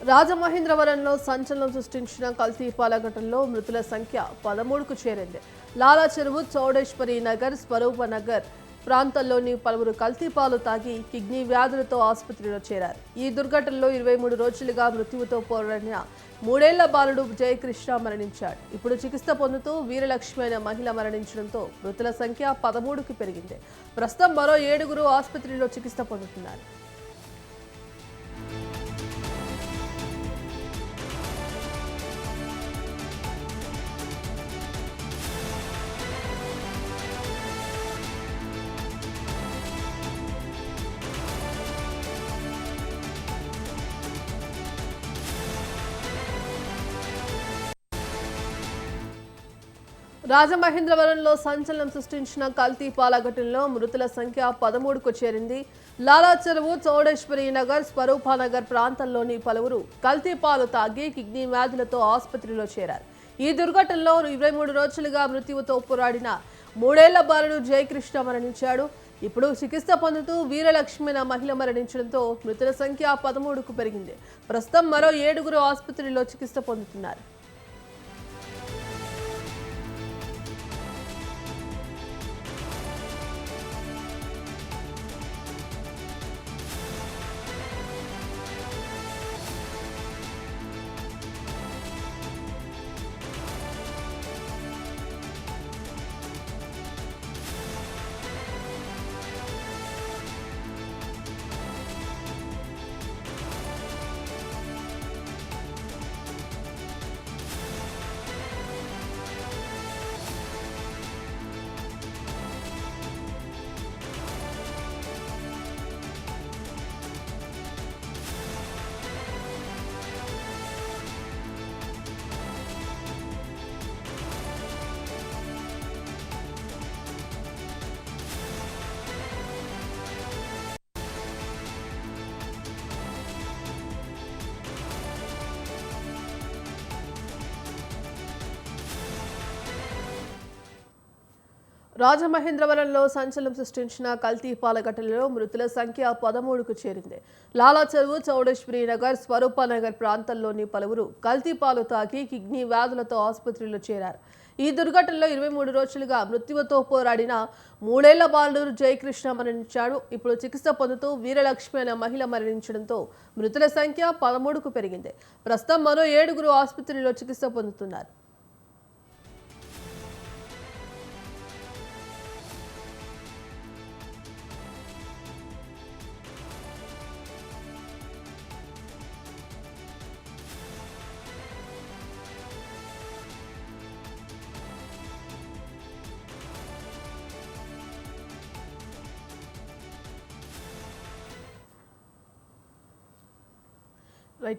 రాజమహేంద్రవరంలో సంచలనం సృష్టించిన కల్తీ పాల ఘటనలో మృతుల సంఖ్య 13కు చేరింది. లాలా చెరువు, చౌడేశ్వరి నగర్, స్వరూప నగర్ ప్రాంతాల్లోని పలువురు కల్తీ పాలు తాగి కిడ్నీ వ్యాధులతో ఆసుపత్రిలో చేరారు. ఈ దుర్ఘటనలో 23 రోజులుగా మృత్యువుతో పోరాడిన 3 ఏళ్ల బాలుడు జయకృష్ణ మరణించాడు. ఇప్పుడు చికిత్స పొందుతూ వీరలక్ష్మి అనే మహిళ మరణించడంతో మృతుల సంఖ్య 13కి పెరిగింది. ప్రస్తుతం మరో 7 ఆసుపత్రిలో చికిత్స పొందుతున్నారు. రాజమహేంద్రవరంలో సంచలనం సృష్టించిన కల్తీ పాల ఘటనలో మృతుల సంఖ్య 13కు చేరింది. లాలా చెరువు, చౌడేశ్వరి నగర్, స్వరూపానగర్ ప్రాంతాల్లోని పలువురు కల్తీ పాలు తాగి కిడ్నీ వ్యాధులతో ఆసుపత్రిలో చేరారు. ఈ దుర్ఘటనలో 23 రోజులుగా మృత్యువుతో పోరాడిన 3 ఏళ్ల బాలుడు జయకృష్ణ మరణించాడు. ఇప్పుడు చికిత్స పొందుతూ వీరలక్ష్మి అనే మహిళ మరణించడంతో మృతుల సంఖ్య 13కు పెరిగింది. ప్రస్తుతం మరో 7 ఆసుపత్రిలో చికిత్స పొందుతున్నారు. రాజమహేంద్రవరంలో సంచలనం సృష్టించిన కల్తీ పాల ఘటనలో మృతుల సంఖ్య 13కు చేరింది. లాలా చెరువు, చౌడేశ్వరి నగర్, స్వరూప నగర్ ప్రాంతాల్లోని పలువురు కల్తీ పాలు తాగి కిడ్నీ వ్యాధులతో ఆసుపత్రిలో చేరారు. ఈ దుర్ఘటనలో 23 రోజులుగా మృత్యువుతో పోరాడిన 3 ఏళ్ల బాలుడు జయకృష్ణ మరణించాడు. ఇప్పుడు చికిత్స పొందుతూ వీరలక్ష్మి అనే మహిళ మరణించడంతో మృతుల సంఖ్య 13కు పెరిగింది. ప్రస్తుతం మరో 7 ఆసుపత్రిలో చికిత్స పొందుతున్నారు.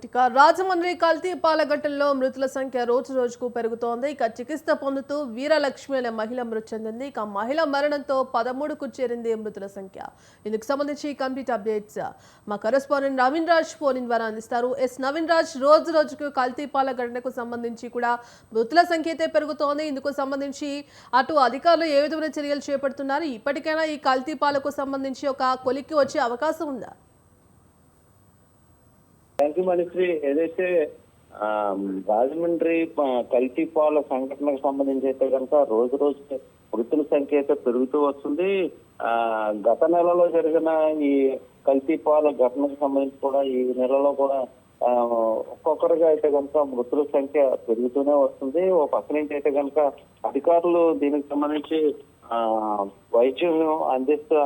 ఇక రాజమండ్రి కల్తీ పాల ఘటనలో మృతుల సంఖ్య రోజు రోజుకు పెరుగుతోంది. ఇక చికిత్స పొందుతూ వీరలక్ష్మి అనే మహిళ మృతి చెందింది. ఇక మహిళ మరణంతో 13కు చేరింది మృతుల సంఖ్య. ఇందుకు సంబంధించి కంప్లీట్ అప్డేట్స్ మా కరెస్పాండెంట్ నవీన్ రాజ్ ఫోన్ ద్వారా అందిస్తారు. నవీన్ రాజ్, రోజు రోజుకు కల్తీ పాల ఘటనకు సంబంధించి కూడా మృతుల సంఖ్య అయితే పెరుగుతోంది. ఇందుకు సంబంధించి అటు అధికారులు ఏ విధమైన చర్యలు చేపడుతున్నారు? ఇప్పటికైనా ఈ కల్తీ పాలకు సంబంధించి ఒక కొలిక్కి వచ్చే అవకాశం ఉందా? Thank you Manisri. ఏదైతే రాజమండ్రి కల్తీ పాల సంఘటనకు సంబంధించి అయితే కనుక రోజు రోజు మృతుల సంఖ్య అయితే పెరుగుతూ వస్తుంది. గత నెలలో జరిగిన ఈ కల్తీ పాల ఘటనకు సంబంధించి కూడా ఈ నెలలో కూడా ఒక్కొక్కరిగా అయితే కనుక మృతుల సంఖ్య పెరుగుతూనే వస్తుంది. ఓ పక్క నుంచి అయితే కనుక అధికారులు దీనికి సంబంధించి వైద్యం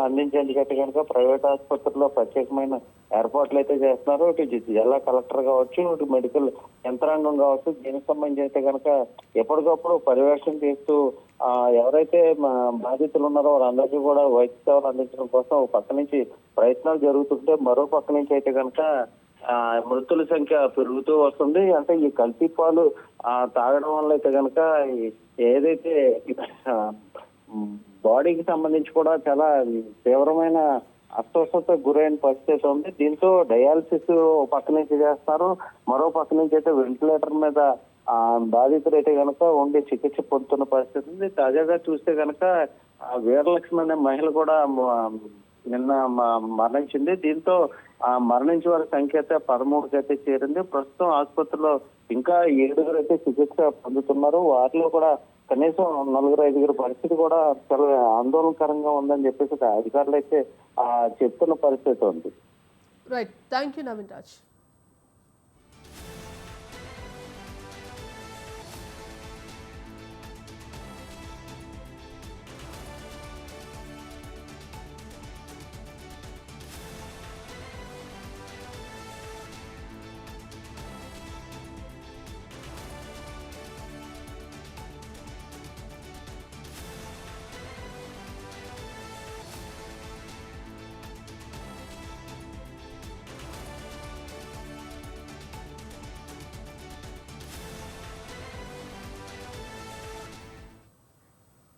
అందించేందుకైతే కనుక ప్రైవేట్ ఆసుపత్రుల్లో ప్రత్యేకమైన ఏర్పాట్లు అయితే చేస్తున్నారు. ఇటు జిల్లా కలెక్టర్ కావచ్చు, ఇటు మెడికల్ యంత్రాంగం కావచ్చు, దీనికి సంబంధించి అయితే కనుక ఎప్పటికప్పుడు పర్యవేక్షణ చేస్తూ ఎవరైతే బాధితులు ఉన్నారో వారందరికీ కూడా వైద్య సేవలు అందించడం కోసం ఒక పక్క నుంచి ప్రయత్నాలు జరుగుతుంటే, మరో పక్క నుంచి అయితే కనుక మృతుల సంఖ్య పెరుగుతూ వస్తుంది. అంటే ఈ కల్తీ పాలు తాగడం వల్ల అయితే కనుక ఏదైతే బాడీకి సంబంధించి కూడా చాలా తీవ్రమైన అస్వస్థత గురైన పరిస్థితి ఉంది. దీంతో డయాలసిస్ పక్క నుంచి చేస్తారు, మరో పక్క నుంచి అయితే వెంటిలేటర్ మీద బాధితులు అయితే కనుక ఉండి చికిత్స పొందుతున్న పరిస్థితి ఉంది. తాజాగా చూస్తే కనుక వీరలక్ష్మి అనే మహిళ కూడా నిన్న మరణించింది. దీంతో ఆ మరణించిన వారి సంఖ్య అయితే 13కి అయితే చేరింది. ప్రస్తుతం ఆసుపత్రిలో ఇంకా 7 అయితే చికిత్స పొందుతున్నారు. వారిలో కూడా కనీసం 4-5 పరిస్థితి కూడా చాలా ఆందోళనకరంగా ఉందని చెప్పేసి అధికారులు అయితే చెప్తున్న పరిస్థితి ఉంది. Right, thank you Naveen Raj.